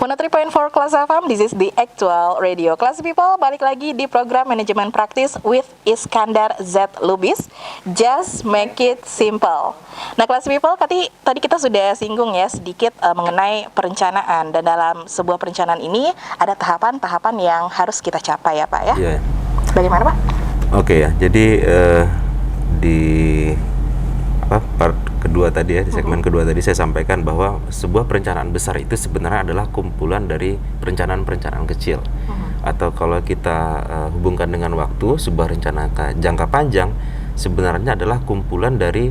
103.4 Kelas FM, this is the actual radio. Kelas People, balik lagi di program Manajemen Praktis with Iskandar Z. Lubis. Just make it simple. Nah, Kelas People, tadi kita sudah singgung ya sedikit mengenai perencanaan. Dan dalam sebuah perencanaan ini ada tahapan-tahapan yang harus kita capai ya Pak ya. Yeah. Bagaimana Pak? Oke ya, jadi di part kedua tadi ya, di segmen kedua tadi saya sampaikan bahwa sebuah perencanaan besar itu sebenarnya adalah kumpulan dari perencanaan-perencanaan kecil. Atau kalau kita hubungkan dengan waktu, sebuah rencana jangka panjang sebenarnya adalah kumpulan dari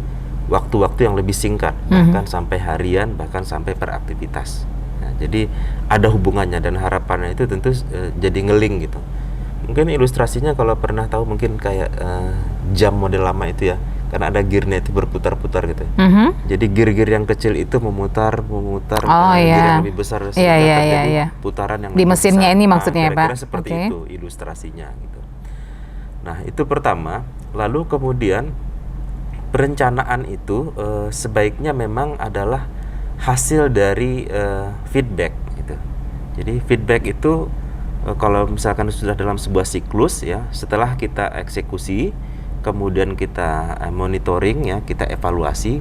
waktu-waktu yang lebih singkat, bahkan sampai harian, bahkan sampai per aktivitas. Nah, jadi ada hubungannya dan harapannya itu tentu jadi ngeling gitu. Mungkin ilustrasinya kalau pernah tahu mungkin kayak jam model lama itu ya, karena ada gearnya itu berputar-putar gitu. Jadi gear-gear yang kecil itu memutar gear yang lebih besar sehingga terjadi putaran yang di mesinnya besar. Ini maksudnya ya Pak? Kira-kira seperti itu ilustrasinya gitu. Nah itu pertama, lalu kemudian perencanaan itu sebaiknya memang adalah hasil dari feedback gitu. Jadi feedback itu kalau misalkan sudah dalam sebuah siklus ya, setelah kita eksekusi, kemudian kita monitoring ya, kita evaluasi,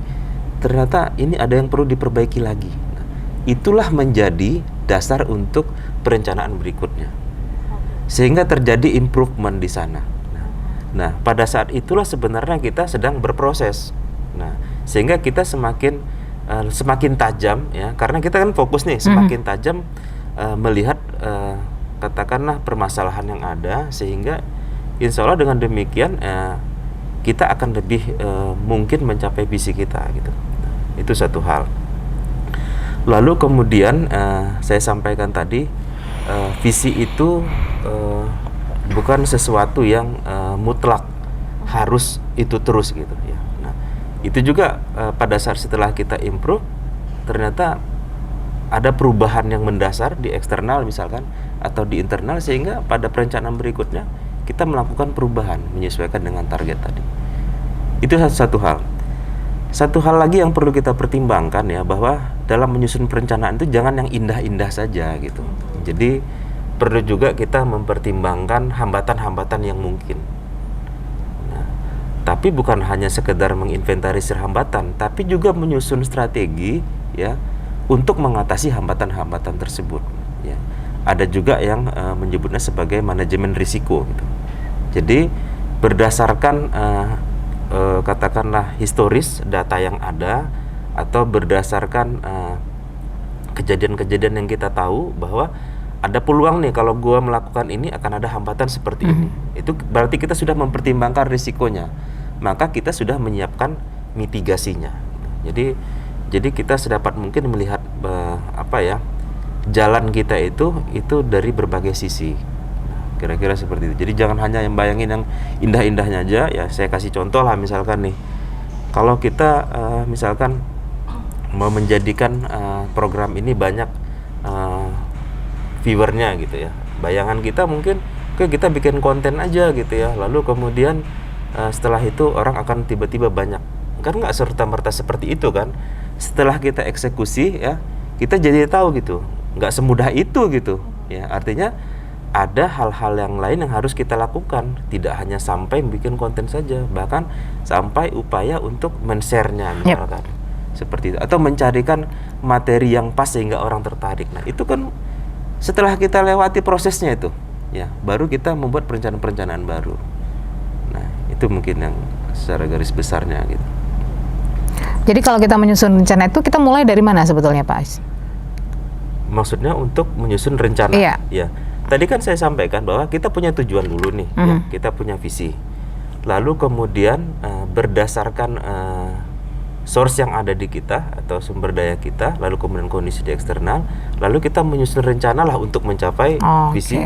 ternyata ini ada yang perlu diperbaiki lagi. Nah, itulah menjadi dasar untuk perencanaan berikutnya. Sehingga terjadi improvement di sana. Nah, pada saat itulah sebenarnya kita sedang berproses. Nah, sehingga kita semakin tajam ya, karena kita kan fokus nih, semakin tajam melihat katakanlah permasalahan yang ada, sehingga insya Allah dengan demikian kita akan lebih mungkin mencapai visi kita gitu. Itu satu hal. Lalu kemudian saya sampaikan tadi visi itu bukan sesuatu yang mutlak harus itu terus gitu ya. Nah, itu juga pada saat setelah kita improve ternyata ada perubahan yang mendasar di eksternal misalkan atau di internal, sehingga pada perencanaan berikutnya kita melakukan perubahan menyesuaikan dengan target tadi. Itu satu hal. Satu hal lagi yang perlu kita pertimbangkan ya, bahwa dalam menyusun perencanaan itu jangan yang indah-indah saja gitu. Jadi perlu juga kita mempertimbangkan hambatan-hambatan yang mungkin. Nah, tapi bukan hanya sekedar menginventarisir hambatan, tapi juga menyusun strategi ya untuk mengatasi hambatan-hambatan tersebut. Ya. Ada juga yang menyebutnya sebagai manajemen risiko gitu. Jadi berdasarkan katakanlah historis data yang ada, atau berdasarkan kejadian-kejadian yang kita tahu bahwa ada peluang nih kalau gua melakukan ini akan ada hambatan seperti ini. Itu berarti kita sudah mempertimbangkan risikonya. Maka kita sudah menyiapkan mitigasinya. Jadi kita sedapat mungkin melihat jalan kita itu dari berbagai sisi. Kira-kira seperti itu. Jadi jangan hanya yang bayangin yang indah-indahnya aja ya. Saya kasih contoh lah, misalkan nih, kalau kita misalkan mau menjadikan program ini banyak viewernya gitu ya, bayangan kita mungkin kita bikin konten aja gitu ya, lalu kemudian setelah itu orang akan tiba-tiba banyak. Kan nggak serta-merta seperti itu kan. Setelah kita eksekusi ya, kita jadi tahu gitu, nggak semudah itu gitu ya. Artinya ada hal-hal yang lain yang harus kita lakukan, tidak hanya sampai bikin konten saja, bahkan sampai upaya untuk men-share-nya misalkan. Seperti itu, atau mencarikan materi yang pas sehingga orang tertarik. Nah, itu kan setelah kita lewati prosesnya itu ya, baru kita membuat perencanaan-perencanaan baru. Nah, itu mungkin yang secara garis besarnya gitu. Jadi kalau kita menyusun rencana itu, kita mulai dari mana sebetulnya Pak Ais? Maksudnya untuk menyusun rencana? Iya. Ya. Tadi kan saya sampaikan bahwa kita punya tujuan dulu nih, ya, kita punya visi. Lalu kemudian berdasarkan source yang ada di kita atau sumber daya kita, lalu kemudian kondisi di eksternal, lalu kita menyusun rencana lah untuk mencapai visi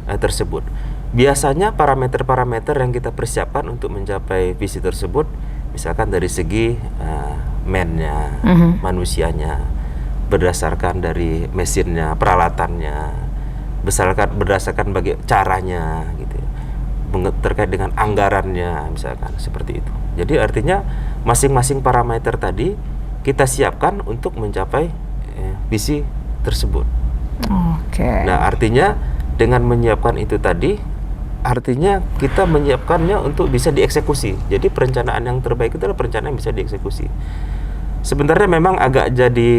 tersebut. Biasanya parameter-parameter yang kita persiapkan untuk mencapai visi tersebut, misalkan dari segi man-nya, manusianya, berdasarkan dari mesinnya, peralatannya, berdasarkan caranya gitu ya, terkait dengan anggarannya misalkan seperti itu. Jadi artinya masing-masing parameter tadi kita siapkan untuk mencapai visi tersebut. Oke. Nah, artinya dengan menyiapkan itu tadi, artinya kita menyiapkannya untuk bisa dieksekusi. Jadi perencanaan yang terbaik itu adalah perencanaan yang bisa dieksekusi. Sebenarnya memang agak jadi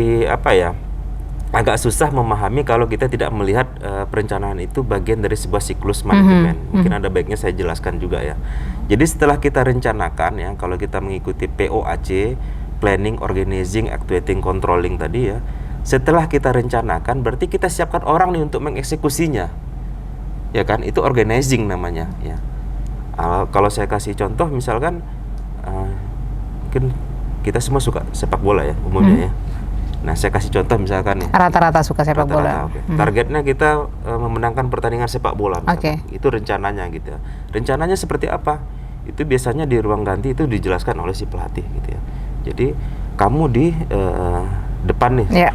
agak susah memahami kalau kita tidak melihat perencanaan itu bagian dari sebuah siklus manajemen. Mungkin ada baiknya saya jelaskan juga ya. Jadi setelah kita rencanakan ya, kalau kita mengikuti POAC, planning, organizing, actuating, controlling tadi ya, setelah kita rencanakan berarti kita siapkan orang nih untuk mengeksekusinya. Ya kan, itu organizing namanya ya. Kalau saya kasih contoh misalkan mungkin kita semua suka sepak bola ya umumnya ya. Nah, saya kasih contoh misalkan nih. Rata-rata suka sepak bola. Okay. Targetnya kita memenangkan pertandingan sepak bola misalkan. Itu rencananya gitu ya. Rencananya seperti apa? Itu biasanya di ruang ganti itu dijelaskan oleh si pelatih gitu ya. Jadi kamu di depan nih. Yeah.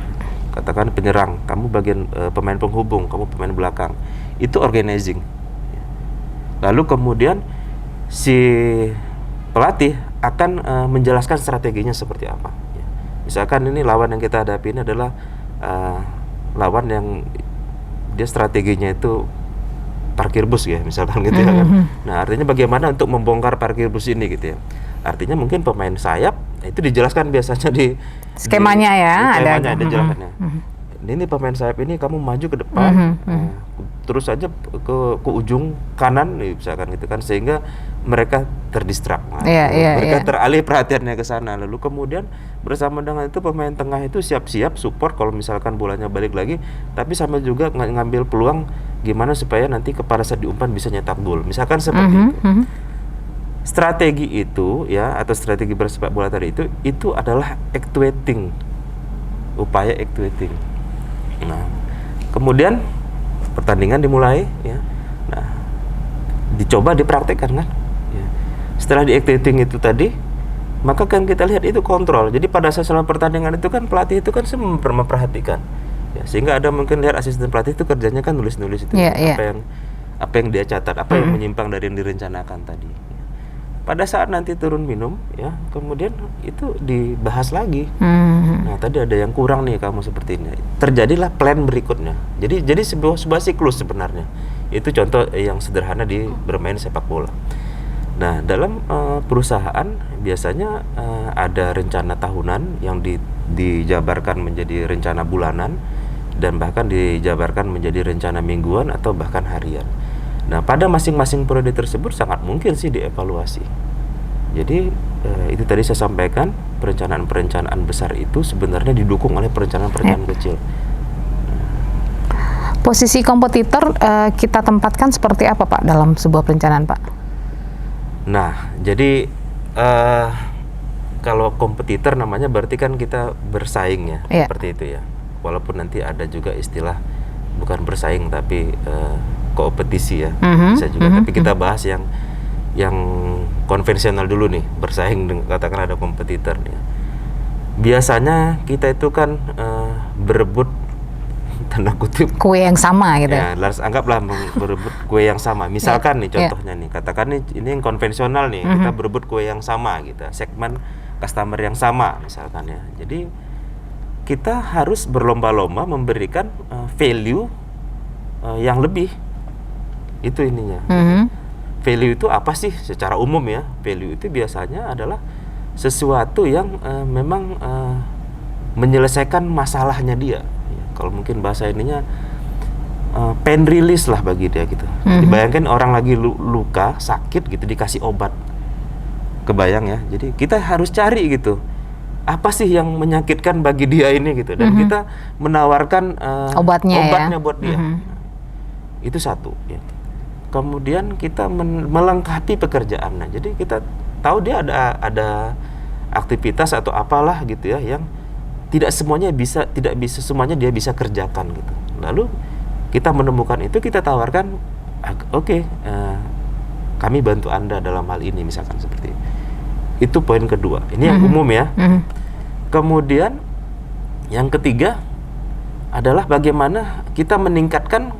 Katakan penyerang, kamu bagian pemain penghubung, kamu pemain belakang. Itu organizing. Lalu kemudian si pelatih akan menjelaskan strateginya seperti apa. Misalkan ini lawan yang kita hadapi ini adalah lawan yang dia strateginya itu parkir bus ya, misalkan gitu ya kan. Nah, artinya bagaimana untuk membongkar parkir bus ini gitu ya. Artinya mungkin pemain sayap itu dijelaskan biasanya di skemanya ya, skemanya ada jelaskannya. Ini pemain sayap ini kamu maju ke depan, terus aja ke ujung kanan, misalkan gitu kan, sehingga mereka terdistrak, mereka teralih perhatiannya ke sana. Lalu kemudian bersama dengan itu pemain tengah itu siap-siap support kalau misalkan bolanya balik lagi, tapi sama juga ngambil peluang gimana supaya nanti pada saat diumpan bisa nyetak gol, misalkan seperti itu. Strategi itu ya, atau strategi bersepak bola tadi itu adalah actuating, upaya actuating. Nah, kemudian pertandingan dimulai ya. Nah, dicoba dipraktekkan kan ya. Setelah di actuating itu tadi, maka kan kita lihat itu kontrol. Jadi pada saat selama pertandingan itu kan pelatih itu kan memperhatikan ya, sehingga ada mungkin lihat asisten pelatih itu kerjanya kan nulis-nulis itu apa yang dia catat, apa yang menyimpang dari yang direncanakan tadi. Pada saat nanti turun minum ya, kemudian itu dibahas lagi. Nah, tadi ada yang kurang nih kamu seperti ini. Terjadilah plan berikutnya. Jadi sebuah siklus sebenarnya. Itu contoh yang sederhana di bermain sepak bola. Nah, dalam perusahaan biasanya ada rencana tahunan yang dijabarkan menjadi rencana bulanan, dan bahkan dijabarkan menjadi rencana mingguan atau bahkan harian. Nah, pada masing-masing periode tersebut sangat mungkin sih dievaluasi. Jadi itu tadi saya sampaikan, perencanaan-perencanaan besar itu sebenarnya didukung oleh perencanaan-perencanaan kecil. Posisi kompetitor kita tempatkan seperti apa Pak dalam sebuah perencanaan Pak? Nah, jadi kalau kompetitor namanya berarti kan kita bersaing ya, seperti itu ya. Walaupun nanti ada juga istilah bukan bersaing tapi kompetisi ya, bisa juga. Tapi kita bahas yang konvensional dulu nih, bersaing dengan katakan ada kompetitor nih. Biasanya kita itu kan berebut tanda kutip kue yang sama gitu. Ya, anggaplah berebut kue yang sama. Misalkan nih contohnya nih, katakan nih ini yang konvensional nih, kita berebut kue yang sama gitu, segmen customer yang sama misalkan ya. Jadi kita harus berlomba-lomba memberikan value yang lebih. Itu ininya. Value itu apa sih secara umum ya? Value itu biasanya adalah sesuatu yang memang menyelesaikan masalahnya dia. Ya, kalau mungkin bahasa ininya pain release lah bagi dia gitu. Dibayangkan orang lagi luka, sakit gitu, dikasih obat. Kebayang ya. Jadi kita harus cari gitu. Apa sih yang menyakitkan bagi dia ini gitu, dan kita menawarkan obatnya buat dia. Itu satu ya. Kemudian kita melengkapi pekerjaan. Nah, jadi kita tahu dia ada aktivitas atau apalah gitu ya yang tidak bisa semuanya dia bisa kerjakan gitu. Lalu kita menemukan itu, kita tawarkan, oke, kami bantu Anda dalam hal ini misalkan seperti itu. Itu poin kedua. Ini yang umum ya. Kemudian yang ketiga adalah bagaimana kita meningkatkan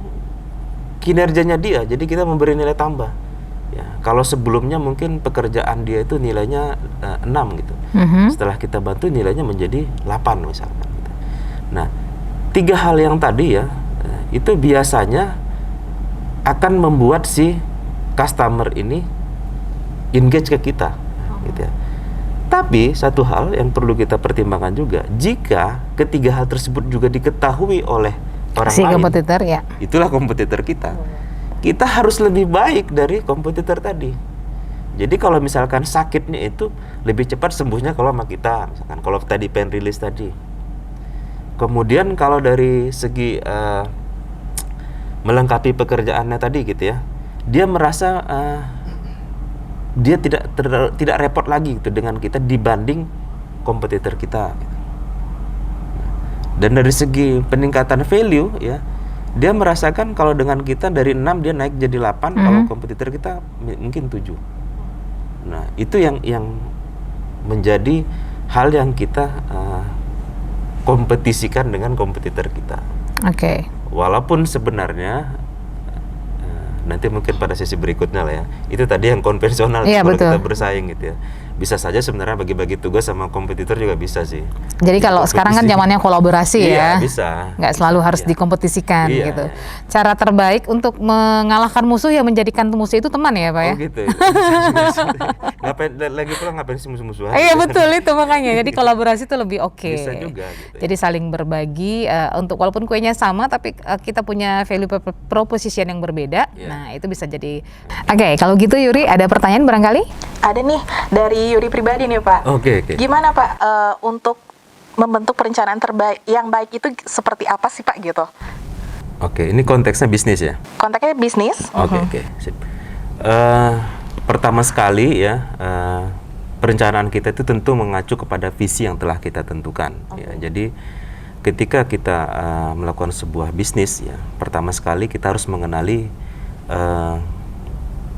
kinerjanya dia. Jadi kita memberi nilai tambah. Ya, kalau sebelumnya mungkin pekerjaan dia itu nilainya 6 gitu. Setelah kita bantu nilainya menjadi 8 misalkan gitu. Nah, 3 hal yang tadi ya, itu biasanya akan membuat si customer ini engage ke kita, gitu ya. Tapi satu hal yang perlu kita pertimbangkan juga, jika ketiga hal tersebut juga diketahui oleh orang Si lain, kompetitor ya. itulah kompetitor kita. Kita harus lebih baik dari kompetitor tadi. Jadi kalau misalkan sakitnya itu lebih cepat sembuhnya kalau sama kita, misalkan kalau tadi pain release tadi. Kemudian kalau dari segi melengkapi pekerjaannya tadi gitu ya, dia merasa dia tidak repot lagi gitu dengan kita dibanding kompetitor kita. Dan dari segi peningkatan value ya, dia merasakan kalau dengan kita dari 6 dia naik jadi 8, kalau kompetitor kita mungkin 7. Nah, itu yang menjadi hal yang kita kompetisikan dengan kompetitor kita. Oke. Walaupun sebenarnya nanti mungkin pada sesi berikutnya lah ya, itu tadi yang konvensional, Iya, kalau betul. kita bersaing gitu ya, bisa saja sebenarnya bagi-bagi tugas sama kompetitor juga bisa sih. Jadi kalau sekarang kan zamannya kolaborasi Iya, ya, bisa. nggak selalu harus Iya. dikompetisikan Iya, gitu. iya. Cara terbaik untuk mengalahkan musuh ya menjadikan musuh itu teman ya Pak ya. Oh gitu. Bisa. Ngapain lagi pula ngapain sih musuh-musuhan? Iya betul itu makanya. Jadi kolaborasi itu lebih oke. Bisa juga gitu ya. Jadi saling berbagi untuk walaupun kuenya sama tapi kita punya value proposition yang berbeda. Iya. Nah, itu bisa jadi. Oke, kalau gitu Yuri ada pertanyaan barangkali? Ada nih dari Yuri pribadi nih Pak. Oke. Gimana Pak untuk membentuk perencanaan terbaik yang baik itu seperti apa sih Pak gitu? Oke, ini konteksnya bisnis ya. Kontaknya bisnis. Oke, sip. Pertama sekali ya, perencanaan kita itu tentu mengacu kepada visi yang telah kita tentukan. Ya, jadi ketika kita melakukan sebuah bisnis ya, pertama sekali kita harus mengenali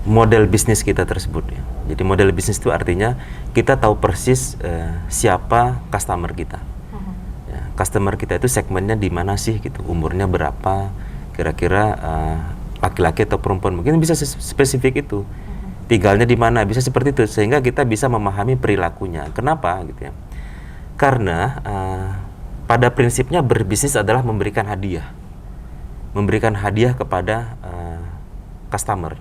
model bisnis kita tersebut ya. Jadi model bisnis itu artinya kita tahu persis siapa customer kita. Ya, customer kita itu segmennya di mana sih gitu, umurnya berapa, kira-kira laki-laki atau perempuan, mungkin bisa spesifik itu. Tinggalnya di mana, bisa seperti itu sehingga kita bisa memahami perilakunya. Kenapa gitu ya? Karena pada prinsipnya berbisnis adalah memberikan hadiah. Memberikan hadiah kepada customer.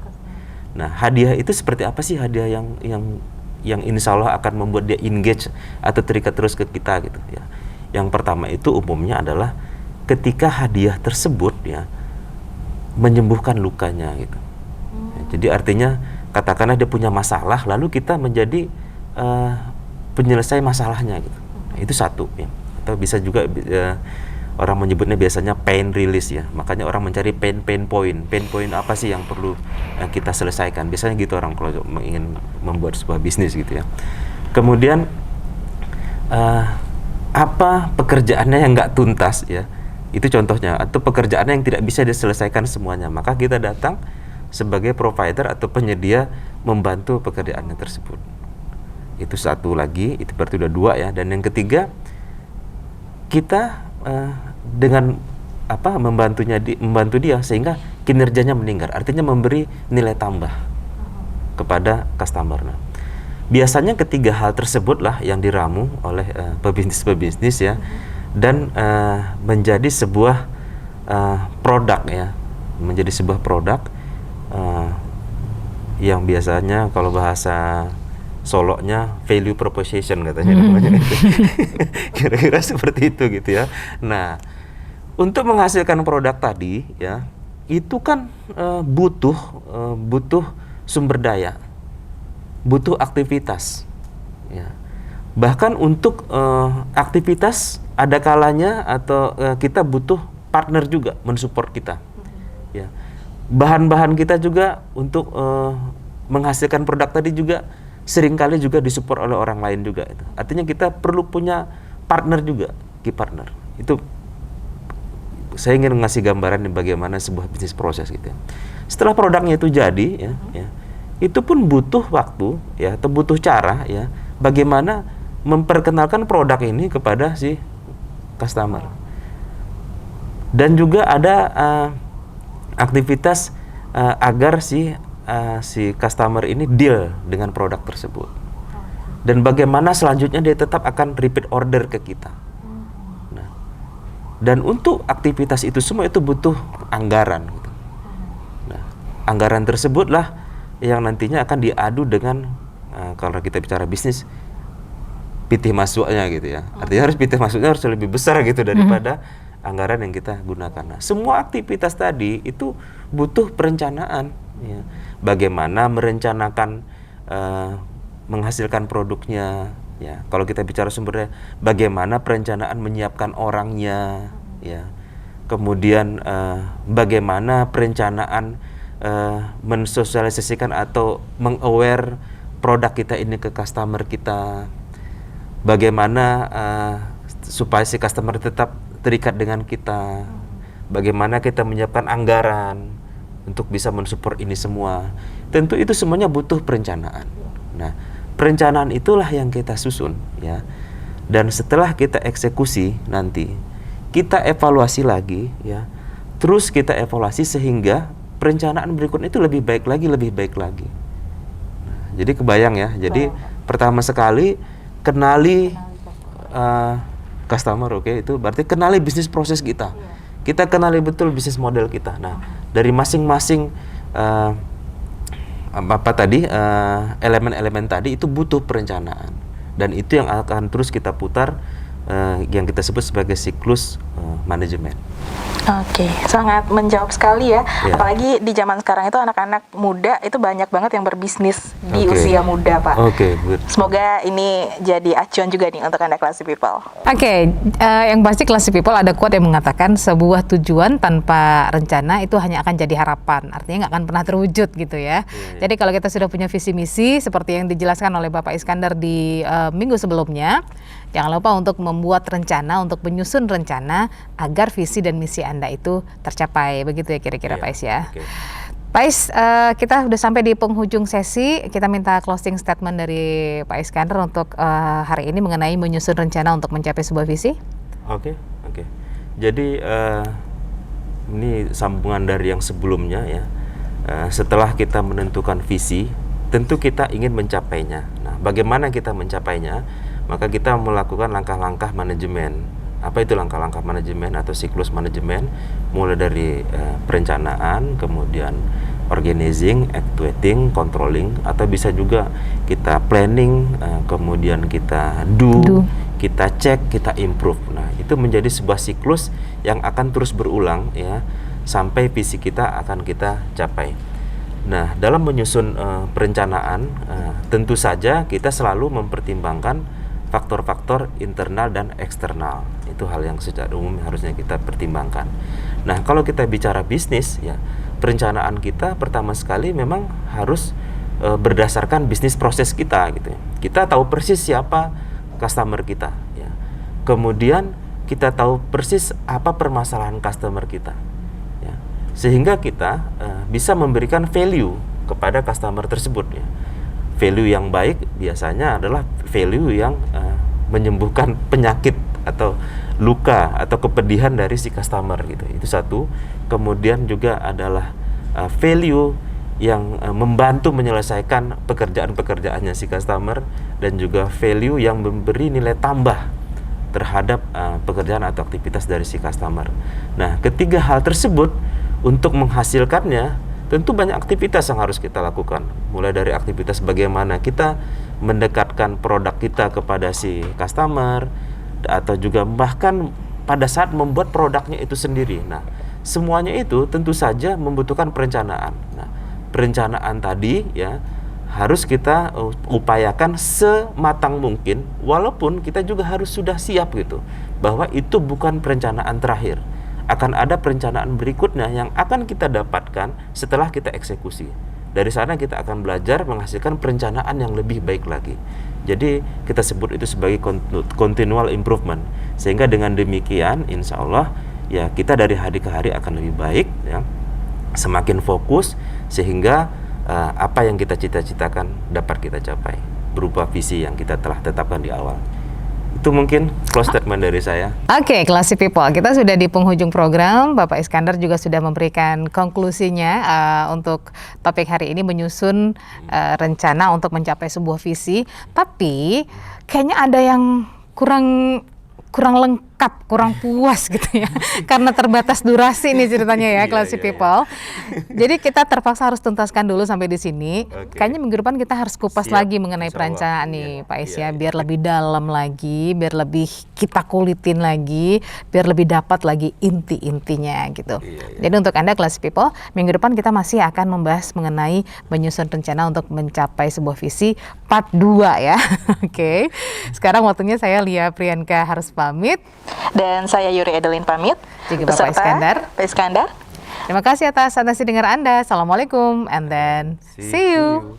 Nah, hadiah itu seperti apa sih hadiah yang insya Allah akan membuat dia engage atau terikat terus ke kita gitu ya. Yang pertama itu umumnya adalah ketika hadiah tersebut ya menyembuhkan lukanya gitu. Ya, jadi artinya katakanlah dia punya masalah lalu kita menjadi penyelesai masalahnya gitu. Nah, itu satu ya. Atau bisa juga orang menyebutnya biasanya pain release ya. Makanya orang mencari pain point. Pain point apa sih yang perlu kita selesaikan? Biasanya gitu orang kalau ingin membuat sebuah bisnis gitu ya. Kemudian apa pekerjaannya yang nggak tuntas ya? Itu contohnya. Atau pekerjaannya yang tidak bisa diselesaikan semuanya. Maka kita datang sebagai provider atau penyedia membantu pekerjaannya tersebut. Itu satu lagi. Itu berarti udah 2 ya. Dan yang ketiga, kita dengan membantu dia sehingga kinerjanya meningkat, artinya memberi nilai tambah kepada customer. Nah, biasanya ketiga hal tersebutlah yang diramu oleh pebisnis ya, dan menjadi sebuah produk ya, menjadi sebuah produk yang biasanya kalau bahasa Solonya value proposition katanya namanya. Kira-kira seperti itu gitu ya. Nah, untuk menghasilkan produk tadi ya, itu kan butuh sumber daya, butuh aktivitas ya. Bahkan untuk aktivitas ada kalanya atau kita butuh partner juga mensupport kita ya. Bahan-bahan kita juga untuk menghasilkan produk tadi juga seringkali juga disupport oleh orang lain juga itu. Artinya kita perlu punya partner juga, key partner. Itu saya ingin ngasih gambaran bagaimana sebuah bisnis proses gitu ya. Setelah produknya itu jadi ya, itu pun butuh waktu ya, atau butuh cara ya, bagaimana memperkenalkan produk ini kepada si customer. Dan juga ada aktivitas agar si customer ini deal dengan produk tersebut. Dan bagaimana selanjutnya dia tetap akan repeat order ke kita. Nah, dan untuk aktivitas itu semua itu butuh anggaran gitu. Nah, anggaran tersebutlah yang nantinya akan diadu dengan kalau kita bicara bisnis, pitih masuknya gitu ya. Artinya harus pitih masuknya harus lebih besar gitu daripada anggaran yang kita gunakan. Nah, semua aktivitas tadi itu butuh perencanaan ya. Bagaimana merencanakan menghasilkan produknya ya. Kalau kita bicara sumbernya, bagaimana perencanaan menyiapkan orangnya ya. Kemudian bagaimana perencanaan mensosialisasikan atau meng-aware produk kita ini ke customer kita. Bagaimana supaya si customer tetap terikat dengan kita. Bagaimana kita menyiapkan anggaran untuk bisa mensupport ini semua. Tentu itu semuanya butuh perencanaan. Nah, perencanaan itulah yang kita susun ya. Dan setelah kita eksekusi nanti, kita evaluasi lagi ya. Terus kita evaluasi sehingga perencanaan berikutnya itu lebih baik lagi, lebih baik lagi. Nah, jadi kebayang ya. Jadi pertama sekali kenali customer, oke, itu berarti kenali bisnis proses kita. Kita kenali betul bisnis model kita. Nah, dari masing-masing elemen-elemen tadi itu butuh perencanaan. Dan itu yang akan terus kita putar yang kita sebut sebagai siklus manajemen. Oke, sangat menjawab sekali ya. Ya. Apalagi di zaman sekarang itu anak-anak muda itu banyak banget yang berbisnis di Oke. usia muda, Pak. Oke, good. Semoga ini jadi acuan juga nih untuk Anda Classy People. Oke, yang pasti Classy People ada quote yang mengatakan sebuah tujuan tanpa rencana itu hanya akan jadi harapan. Artinya nggak akan pernah terwujud gitu ya. Jadi kalau kita sudah punya visi misi seperti yang dijelaskan oleh Bapak Iskandar di minggu sebelumnya, jangan lupa untuk membuat rencana, untuk menyusun rencana agar visi dan misi Anda itu tercapai. Begitu ya kira-kira Pak Is ya. Oke. Pak Is, kita sudah sampai di penghujung sesi. Kita minta closing statement dari Pak Iskandar untuk hari ini mengenai menyusun rencana untuk mencapai sebuah visi. Oke. Jadi ini sambungan dari yang sebelumnya ya. Setelah kita menentukan visi, tentu kita ingin mencapainya. Nah, bagaimana kita mencapainya? Maka kita melakukan langkah-langkah manajemen. Apa itu langkah-langkah manajemen atau siklus manajemen? Mulai dari perencanaan, kemudian organizing, actuating, controlling, atau bisa juga kita planning, kemudian kita do, kita cek, kita improve. Nah, itu menjadi sebuah siklus yang akan terus berulang ya sampai visi kita akan kita capai. Nah, dalam menyusun perencanaan, tentu saja kita selalu mempertimbangkan faktor-faktor internal dan eksternal. Itu hal yang secara umum harusnya kita pertimbangkan. Nah, kalau kita bicara bisnis ya, perencanaan kita pertama sekali memang harus berdasarkan bisnis proses kita gitu ya. Kita tahu persis siapa customer kita ya. Kemudian kita tahu persis apa permasalahan customer kita ya. Sehingga kita bisa memberikan value kepada customer tersebut ya. Value yang baik biasanya adalah value yang menyembuhkan penyakit atau luka atau kepedihan dari si customer gitu. Itu satu. Kemudian juga adalah value yang membantu menyelesaikan pekerjaan-pekerjaannya si customer, dan juga value yang memberi nilai tambah terhadap pekerjaan atau aktivitas dari si customer. Nah, ketiga hal tersebut untuk menghasilkannya tentu banyak aktivitas yang harus kita lakukan. Mulai dari aktivitas bagaimana kita mendekatkan produk kita kepada si customer, atau juga bahkan pada saat membuat produknya itu sendiri. Nah, semuanya itu tentu saja membutuhkan perencanaan. Nah, perencanaan tadi ya harus kita upayakan sematang mungkin, walaupun kita juga harus sudah siap gitu bahwa itu bukan perencanaan terakhir. Akan ada perencanaan berikutnya yang akan kita dapatkan setelah kita eksekusi. Dari sana kita akan belajar menghasilkan perencanaan yang lebih baik lagi. Jadi kita sebut itu sebagai continual improvement. Sehingga dengan demikian insya Allah ya kita dari hari ke hari akan lebih baik ya. Semakin fokus sehingga apa yang kita cita-citakan dapat kita capai berupa visi yang kita telah tetapkan di awal. Itu mungkin close statement dari saya. Oke, Classy People, kita sudah di penghujung program. Bapak Iskandar juga sudah memberikan konklusinya untuk topik hari ini, menyusun rencana untuk mencapai sebuah visi. Tapi kayaknya ada yang kurang cakap, kurang puas gitu ya. Karena terbatas durasi nih ceritanya ya, Classy People. Jadi kita terpaksa harus tuntaskan dulu sampai di sini. Kayaknya minggu depan kita harus kupas Siap, lagi mengenai insya Allah. perencanaan nih, Iya, Pak Is iya, ya, iya. biar lebih dalam lagi, biar lebih kita kulitin lagi, biar lebih dapat lagi inti-intinya gitu. Iya, iya. Jadi untuk Anda Classy People, minggu depan kita masih akan membahas mengenai menyusun rencana untuk mencapai sebuah visi part 2 ya. Oke. Sekarang waktunya saya Lia Priyanka harus pamit. Dan saya Yuri Edelin pamit. Juga Bapak Iskandar. Pak Iskandar. Terima kasih atas atensi dengar Anda. Assalamualaikum and then see you.